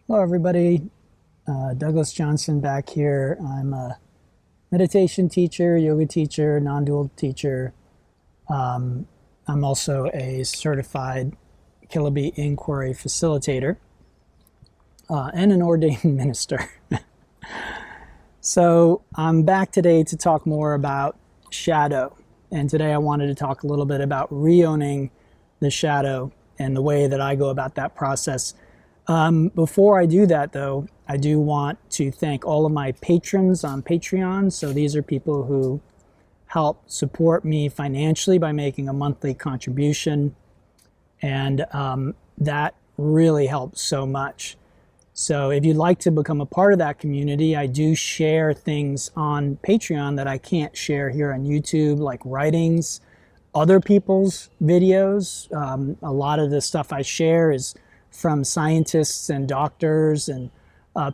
Hello, everybody. Douglas Johnson back here. I'm a meditation teacher, yoga teacher, non-dual teacher. I'm also a certified Kiloby inquiry facilitator and an ordained minister. So I'm back today to talk more about shadow. And today I wanted to talk a little bit about reowning the shadow and the way that I go about that process. Before I do that, though, I do want to thank all of my patrons on Patreon. So these are people who help support me financially by making a monthly contribution. And that really helps so much. So if you'd like to become a part of that community, I do share things on Patreon that I can't share here on YouTube, like writings, other people's videos. A lot of the stuff I share is from scientists and doctors and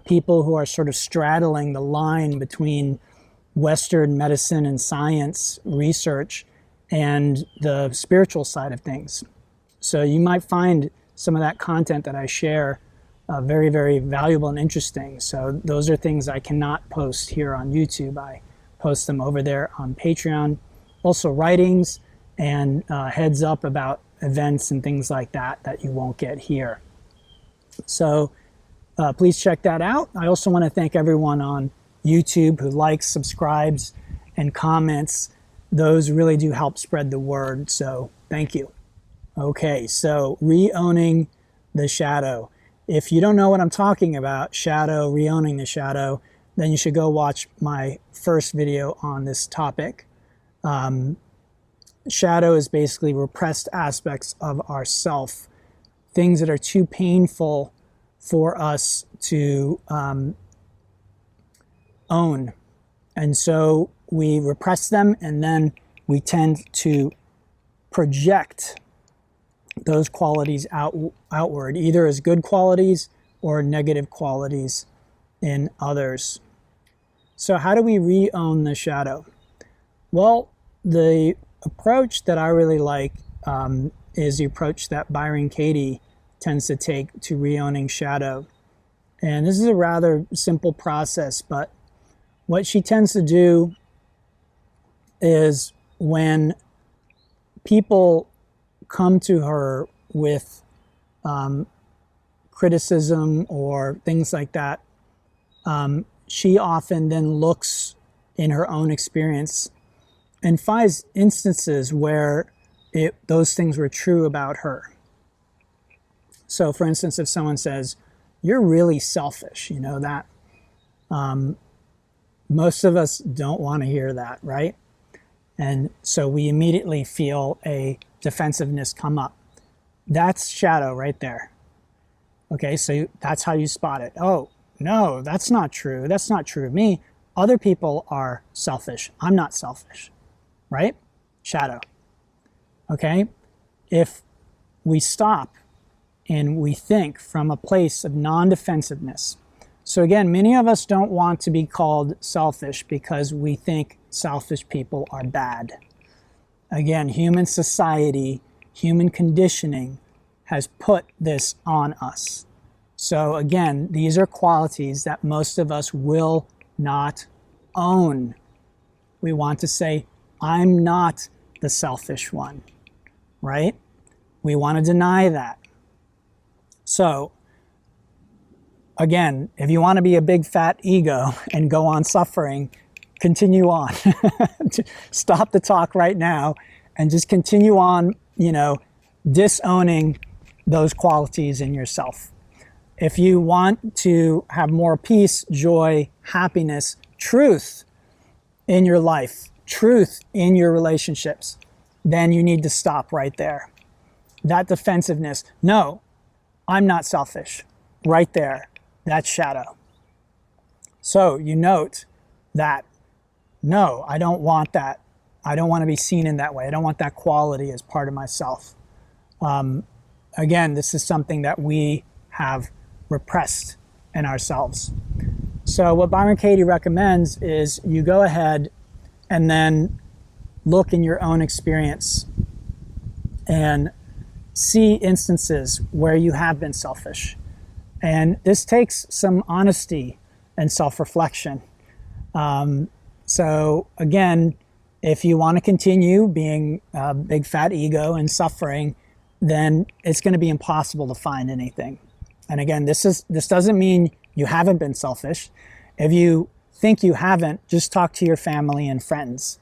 people who are sort of straddling the line between Western medicine and science research and the spiritual side of things. So you might find some of that content that I share very, very valuable and interesting. So those are things I cannot post here on YouTube. I post them over there on Patreon. Also writings and heads up about events and things like that that you won't get here. So please check that out. I also want to thank everyone on YouTube who likes, subscribes, and comments. Those really do help spread the word, so thank you. Okay, so reowning the shadow. If you don't know what I'm talking about, shadow, reowning the shadow, then you should go watch my first video on this topic. Shadow is basically repressed aspects of ourself, things that are too painful for us to own. And so we repress them, and then we tend to project those qualities outward, either as good qualities or negative qualities in others. So how do we reown the shadow? Well, the approach that I really like is the approach that Byron Katie tends to take to reowning shadow. And this is a rather simple process, but what she tends to do is when people come to her with criticism or things like that, she often then looks in her own experience and finds instances where those things were true about her. So for instance, if someone says, "You're really selfish," you know that. Most of us don't want to hear that, right? And so we immediately feel a defensiveness come up. That's shadow right there. Okay, so that's how you spot it. Oh, no, that's not true. That's not true of me. Other people are selfish. I'm not selfish, right? Shadow. Okay, if we stop and we think from a place of non-defensiveness. So again, many of us don't want to be called selfish because we think selfish people are bad. Again, human society, human conditioning has put this on us. So again, these are qualities that most of us will not own. We want to say, I'm not the selfish one, right? We want to deny that. So again, if you want to be a big fat ego and go on suffering, continue on. Stop the talk right now and just continue on, disowning those qualities in yourself. If you want to have more peace, joy, happiness, truth in your life, truth in your relationships, then you need to stop right there. That defensiveness, no, I'm not selfish, right there, that's shadow. So you note that, no, I don't want that. I don't want to be seen in that way. I don't want that quality as part of myself. Again, this is something that we have repressed in ourselves. So what Byron Katie recommends is you go ahead and then look in your own experience and see instances where you have been selfish. And this takes some honesty and self-reflection. So again, if you want to continue being a big fat ego and suffering, then it's going to be impossible to find anything. And again, this doesn't mean you haven't been selfish. If you think you haven't, just talk to your family and friends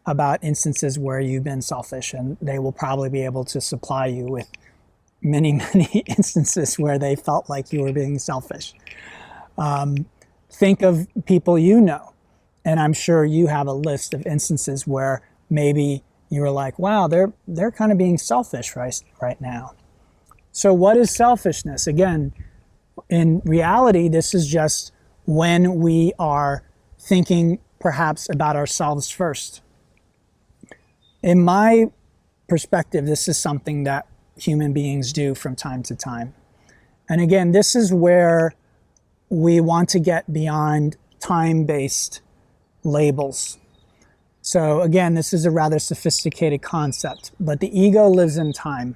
about instances where you've been selfish, and they will probably be able to supply you with many, many instances where they felt like you were being selfish. Think of people you know, and I'm sure you have a list of instances where maybe you were like, wow, they're kind of being selfish right now. So what is selfishness? Again, in reality, this is just when we are thinking perhaps about ourselves first. In my perspective, this is something that human beings do from time to time. And again, this is where we want to get beyond time-based labels. So again, this is a rather sophisticated concept, but the ego lives in time.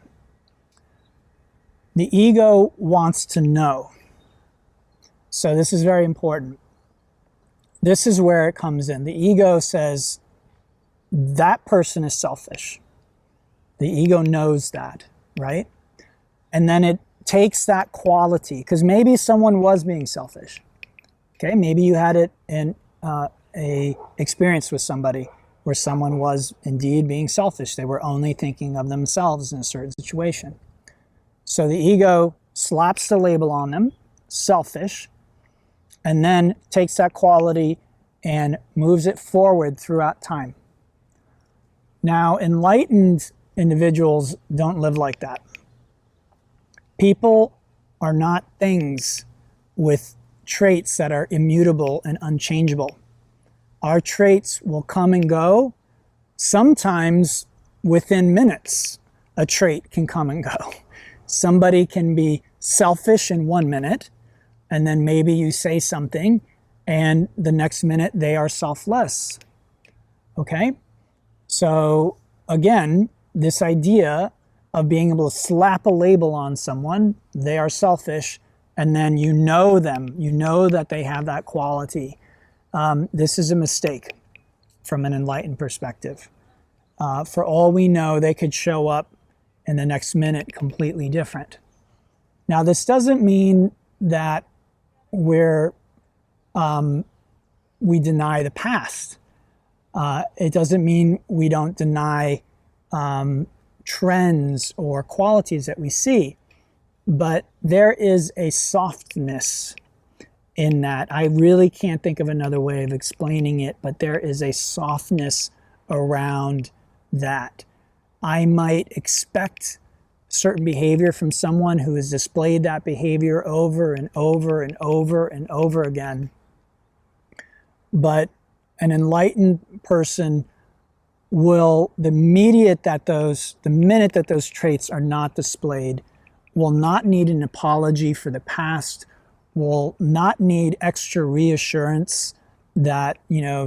The ego wants to know. So this is very important. This is where it comes in. The ego says, that person is selfish. The ego knows that, right? And then it takes that quality, because maybe someone was being selfish. Okay, maybe you had it in a experience with somebody where someone was indeed being selfish. They were only thinking of themselves in a certain situation. So the ego slaps the label on them, selfish, and then takes that quality and moves it forward throughout time. Now, enlightened individuals don't live like that. People are not things with traits that are immutable and unchangeable. Our traits will come and go. Sometimes within minutes, a trait can come and go. Somebody can be selfish in 1 minute, and then maybe you say something, and the next minute they are selfless. Okay? So again, this idea of being able to slap a label on someone, they are selfish, and then you know them, you know that they have that quality. This is a mistake from an enlightened perspective. For all we know, they could show up in the next minute completely different. Now, this doesn't mean that we deny the past. It doesn't mean we don't deny trends or qualities that we see, but there is a softness in that. I really can't think of another way of explaining it, but there is a softness around that. I might expect certain behavior from someone who has displayed that behavior over and over and over and over again, but an enlightened person will, the minute that those traits are not displayed, will not need an apology for the past, will not need extra reassurance that,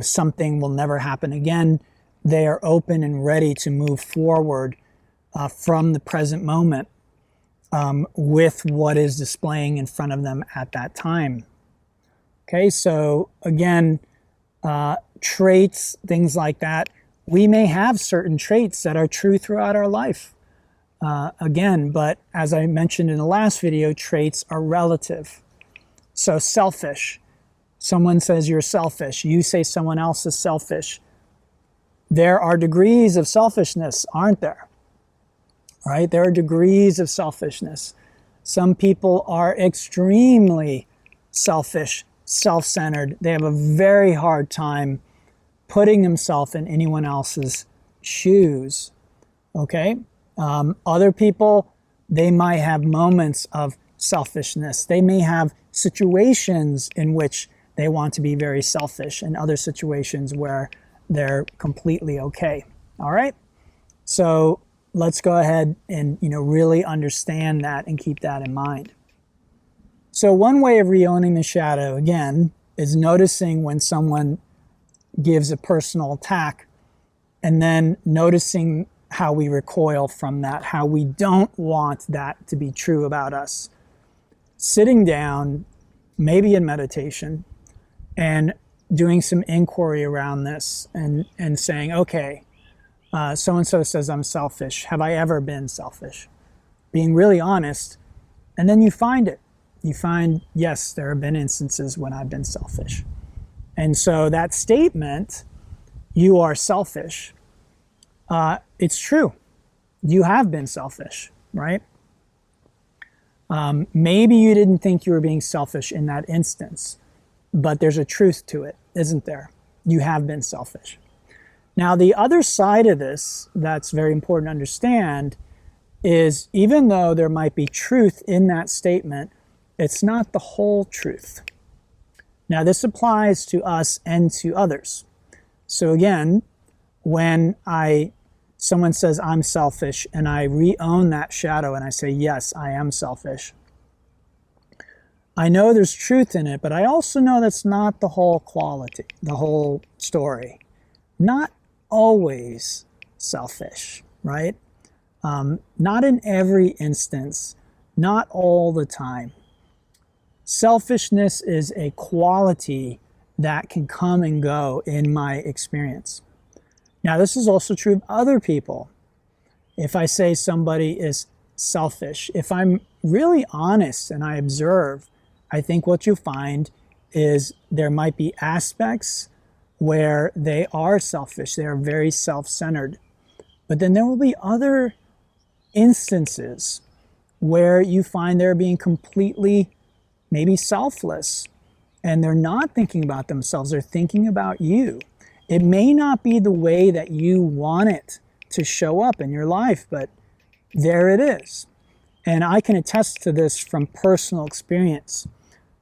something will never happen again. They are open and ready to move forward from the present moment with what is displaying in front of them at that time. Okay, so again, traits, things like that. We may have certain traits that are true throughout our life. Again, but as I mentioned in the last video, traits are relative. So selfish. Someone says you're selfish. You say someone else is selfish. There are degrees of selfishness, aren't there? Right? There are degrees of selfishness. Some people are extremely selfish, self-centered. They have a very hard time putting themselves in anyone else's shoes. Okay? Other people, they might have moments of selfishness. They may have situations in which they want to be very selfish, and other situations where they're completely okay. All right? So let's go ahead and really understand that and keep that in mind. So one way of reowning the shadow, again, is noticing when someone gives a personal attack, and then noticing how we recoil from that, how we don't want that to be true about us. sitting down, maybe in meditation, and doing some inquiry around this and saying, okay, so-and-so says I'm selfish. Have I ever been selfish? Being really honest, and then you find it. You find, yes, there have been instances when I've been selfish. And so that statement, you are selfish, it's true. You have been selfish, right? Maybe you didn't think you were being selfish in that instance, but there's a truth to it, isn't there? You have been selfish. Now, the other side of this that's very important to understand is even though there might be truth in that statement, it's not the whole truth. Now, this applies to us and to others. So again, when someone says I'm selfish and I re-own that shadow and I say, yes, I am selfish, I know there's truth in it, but I also know that's not the whole quality, the whole story. Not always selfish, right? Not in every instance, not all the time. Selfishness is a quality that can come and go in my experience. Now, this is also true of other people. If I say somebody is selfish, if I'm really honest and I observe, I think what you find is there might be aspects where they are selfish, they are very self-centered. But then there will be other instances where you find they're being completely maybe selfless, and they're not thinking about themselves, they're thinking about you. It may not be the way that you want it to show up in your life, but there it is. And I can attest to this from personal experience.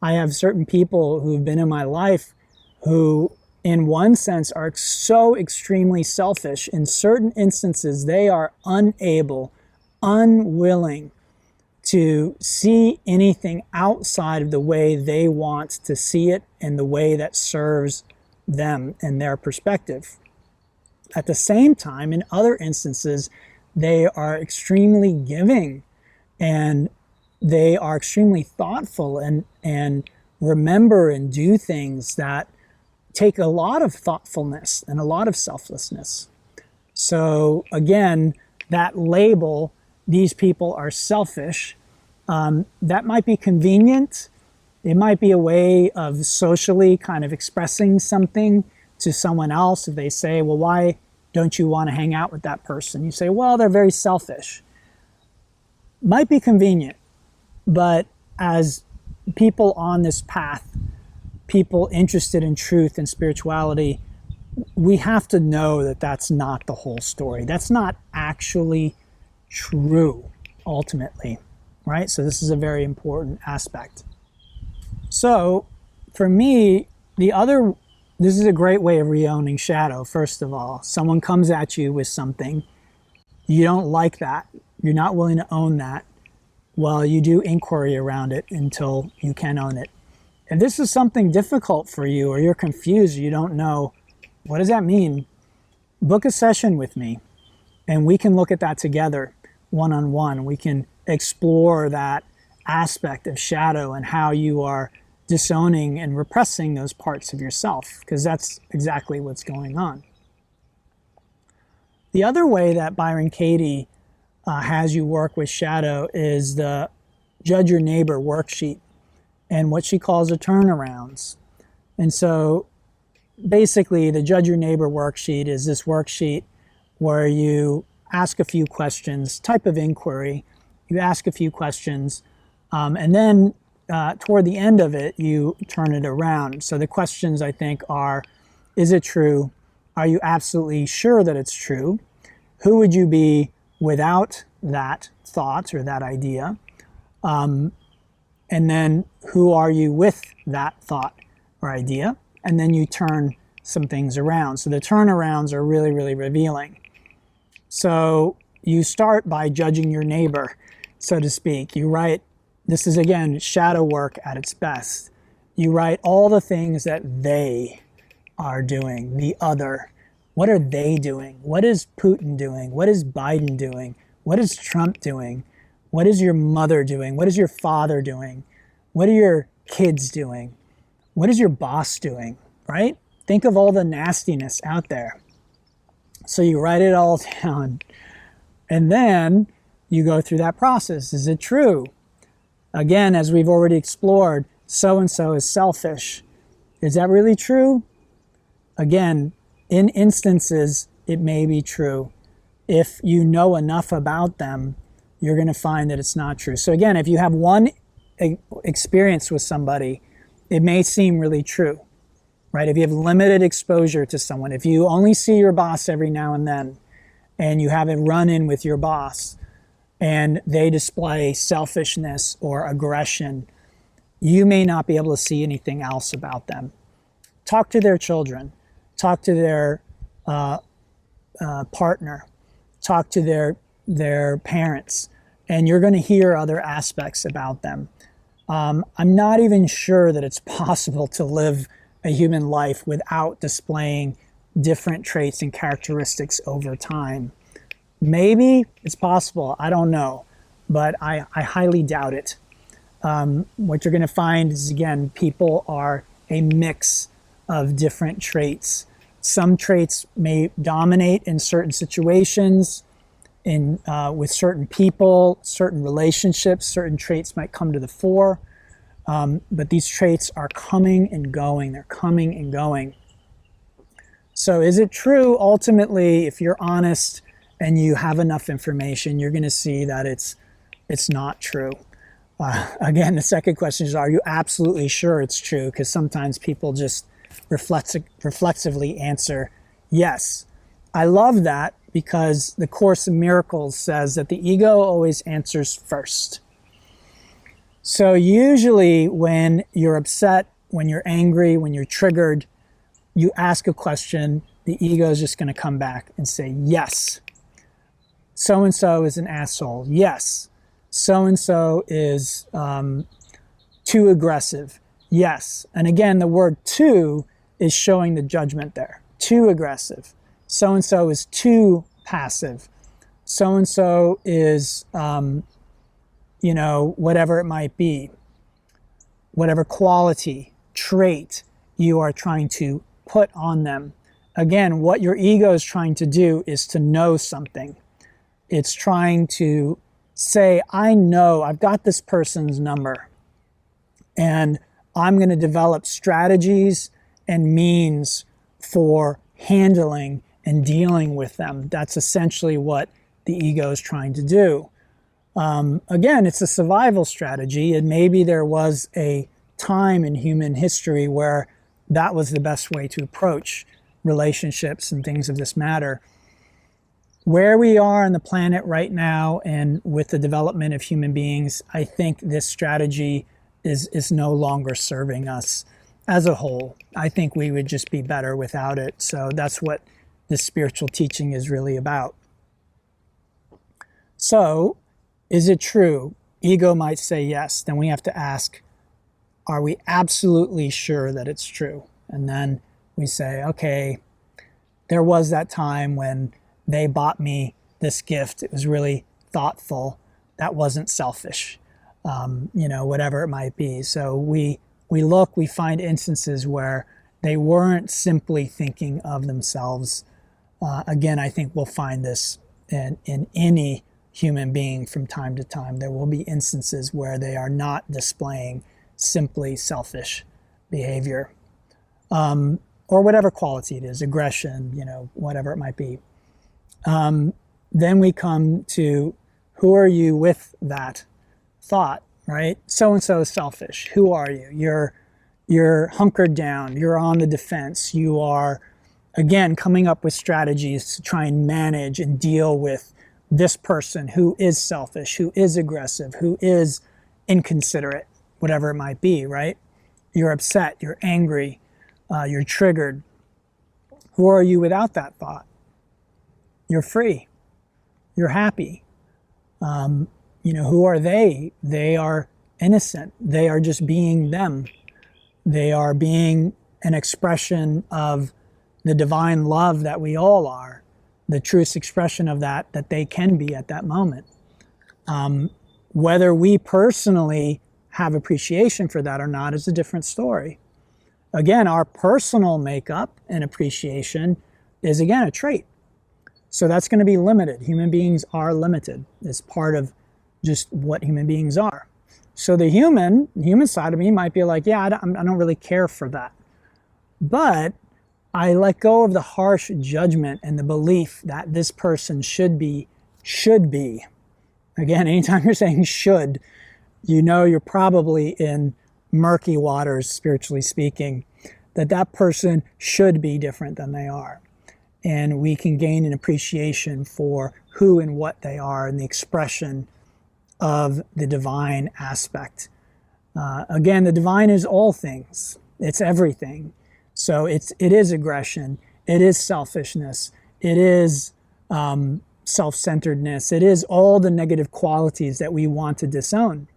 I have certain people who've been in my life who, in one sense, are so extremely selfish. In certain instances, they are unable, unwilling to see anything outside of the way they want to see it and the way that serves them and their perspective. At the same time, in other instances, they are extremely giving and they are extremely thoughtful and remember and do things that take a lot of thoughtfulness and a lot of selflessness. So again, that label, these people are selfish, that might be convenient. It might be a way of socially kind of expressing something to someone else. If they say, well, why don't you want to hang out with that person? You say, well, they're very selfish. Might be convenient, but as people on this path, people interested in truth and spirituality, we have to know that that's not the whole story. That's not actually true, ultimately, right? So this is a very important aspect. So for me, this is a great way of reowning shadow, first of all. Someone comes at you with something, you don't like that, you're not willing to own that. Well, you do inquiry around it until you can own it. If this is something difficult for you or you're confused, you don't know, what does that mean? Book a session with me and we can look at that together one-on-one. We can explore that aspect of shadow and how you are disowning and repressing those parts of yourself, because that's exactly what's going on. The other way that Byron Katie has you work with shadow is the Judge Your Neighbor worksheet and what she calls the turnarounds. And so basically the Judge Your Neighbor worksheet is this worksheet where you ask a few questions, type of inquiry, you ask a few questions, and then toward the end of it, you turn it around. So the questions, I think, are, is it true? Are you absolutely sure that it's true? Who would you be without that thought or that idea? And then who are you with that thought or idea? And then you turn some things around. So the turnarounds are really, really revealing. So you start by judging your neighbor, so to speak. You write, this is again shadow work at its best. You write all the things that they are doing, the other. What are they doing? What is Putin doing? What is Biden doing? What is Trump doing? What is your mother doing? What is your father doing? What are your kids doing? What is your boss doing, right? Think of all the nastiness out there. So you write it all down, and then you go through that process. Is it true? Again, as we've already explored, so-and-so is selfish. Is that really true? Again, in instances, it may be true. If you know enough about them, you're going to find that it's not true. So again, if you have one experience with somebody, it may seem really true, right? If you have limited exposure to someone, if you only see your boss every now and then, and you have a run-in with your boss, and they display selfishness or aggression, you may not be able to see anything else about them. Talk to their children, talk to their partner, talk to their parents, and you're going to hear other aspects about them. I'm not even sure that it's possible to live a human life without displaying different traits and characteristics over time. Maybe it's possible, I don't know, but I highly doubt it. What you're going to find is, again, people are a mix of different traits. Some traits may dominate in certain situations, with certain people, certain relationships. Certain traits might come to the fore, but these traits are coming and going. They're coming and going. So is it true? Ultimately, if you're honest and you have enough information, you're going to see that it's not true. Again, the second question is, are you absolutely sure it's true? Because sometimes people just reflexively answer yes. I love that, because the Course in Miracles says that the ego always answers first. So usually when you're upset, when you're angry, when you're triggered, you ask a question, the ego is just going to come back and say, yes, so-and-so is an asshole. Yes, so-and-so is too aggressive. Yes. And again, the word too is showing the judgment there. Too aggressive. So-and-so is too passive. So-and-so is, whatever it might be. Whatever quality, trait you are trying to put on them. Again, what your ego is trying to do is to know something. It's trying to say, I know, I've got this person's number, and I'm going to develop strategies and means for handling and dealing with them. That's essentially what the ego is trying to do. Again, it's a survival strategy, and maybe there was a time in human history where that was the best way to approach relationships and things of this matter. Where we are on the planet right now, and with the development of human beings, I think this strategy is no longer serving us as a whole. I think we would just be better without it. So that's what this spiritual teaching is really about. So, is it true? Ego might say yes. Then we have to ask, are we absolutely sure that it's true? And then we say, okay, there was that time when they bought me this gift. It was really thoughtful. That wasn't selfish, whatever it might be. So we find instances where they weren't simply thinking of themselves. Again, I think we'll find this in any human being from time to time. There will be instances where they are not displaying simply selfish behavior, or whatever quality it is, aggression, whatever it might be. Then we come to, who are you with that thought, right? So-and-so is selfish. Who are you? You're hunkered down. You're on the defense. You are, again, coming up with strategies to try and manage and deal with this person who is selfish, who is aggressive, who is inconsiderate, whatever it might be, right? You're upset. You're angry. You're triggered. Who are you without that thought? You're free. You're happy. Who are they? They are innocent. They are just being them. They are being an expression of the divine love that we all are, the truest expression of that they can be at that moment. Whether we personally have appreciation for that or not is a different story. Again, our personal makeup and appreciation is, again, a trait. So that's going to be limited. Human beings are limited. It's part of just what human beings are. So the human side of me might be like, yeah, I don't really care for that. But I let go of the harsh judgment and the belief that this person should be. Again, anytime you're saying should, you know you're probably in murky waters, spiritually speaking, that person should be different than they are. And we can gain an appreciation for who and what they are and the expression of the divine aspect. Again, the divine is all things. It's everything. So it is aggression. It is selfishness. It is self-centeredness. It is all the negative qualities that we want to disown.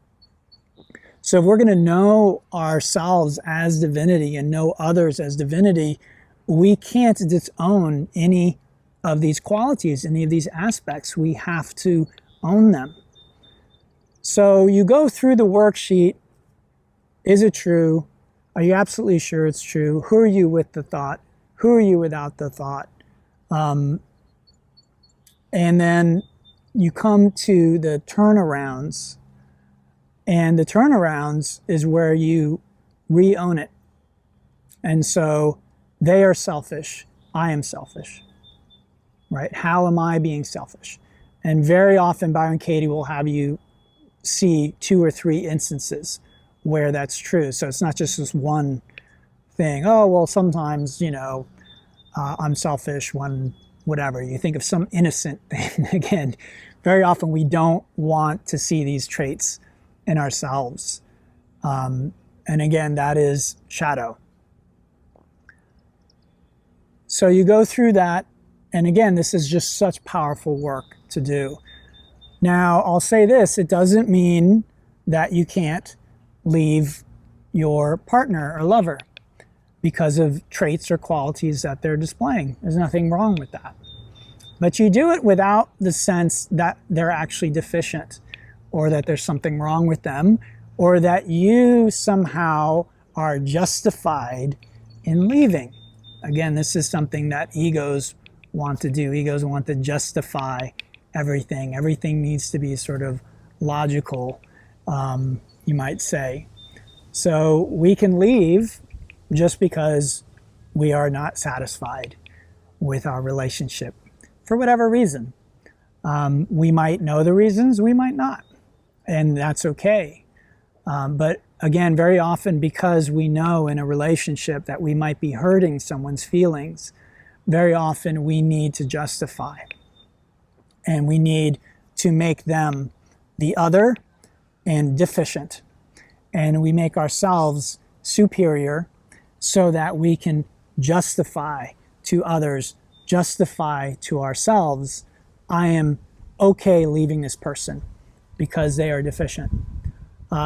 So if we're going to know ourselves as divinity and know others as divinity, we can't disown any of these qualities, any of these aspects. We have to own them. So you go through the worksheet. Is it true? Are you absolutely sure it's true? Who are you with the thought? Who are you without the thought? And then you come to the turnarounds. And the turnarounds is where you re-own it. And so they are selfish. I am selfish. Right? How am I being selfish? And very often Byron Katie will have you see 2 or 3 instances where that's true. So it's not just this one thing. Oh, well, sometimes, I'm selfish when whatever. You think of some innocent thing. Again, very often we don't want to see these traits in ourselves. And again, that is shadow. So you go through that. And again, this is just such powerful work to do. Now, I'll say this. It doesn't mean that you can't leave your partner or lover because of traits or qualities that they're displaying. There's nothing wrong with that. But you do it without the sense that they're actually deficient or that there's something wrong with them or that you somehow are justified in leaving. Again, this is something that egos want to do. Egos want to justify everything. Everything needs to be sort of logical, you might say. So we can leave just because we are not satisfied with our relationship for whatever reason. We might know the reasons, we might not, and that's okay. But again, very often because we know in a relationship that we might be hurting someone's feelings, very often we need to justify. And we need to make them the other and deficient. And we make ourselves superior so that we can justify to others, justify to ourselves, I am okay leaving this person because they are deficient.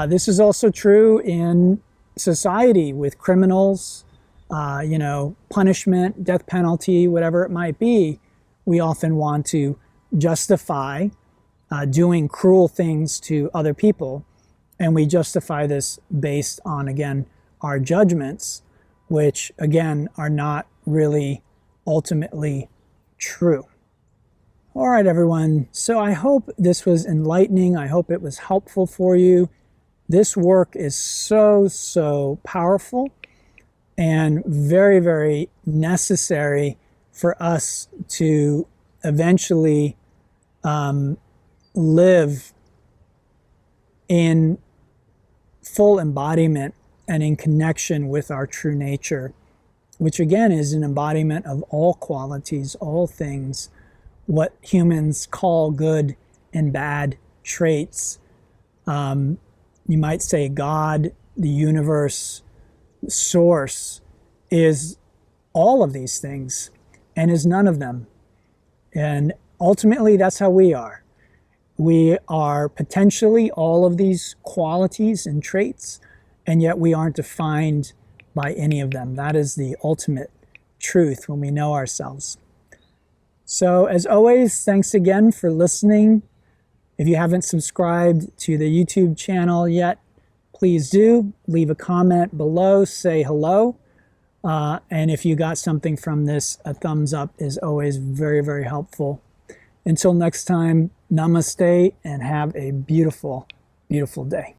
This is also true in society with criminals, punishment, death penalty, whatever it might be. We often want to justify doing cruel things to other people, and we justify this based on, again, our judgments, which, again, are not really ultimately true. All right, everyone. So I hope this was enlightening. I hope it was helpful for you. This work is so powerful and very, very necessary for us to eventually live in full embodiment and in connection with our true nature, which again is an embodiment of all qualities, all things, what humans call good and bad traits. You might say God, the universe, source is all of these things and is none of them. And ultimately, that's how we are. We are potentially all of these qualities and traits, and yet we aren't defined by any of them. That is the ultimate truth when we know ourselves. So as always, thanks again for listening. If you haven't subscribed to the YouTube channel yet, please do leave a comment below, say hello. And if you got something from this, a thumbs up is always very, very helpful. Until next time, namaste and have a beautiful, beautiful day.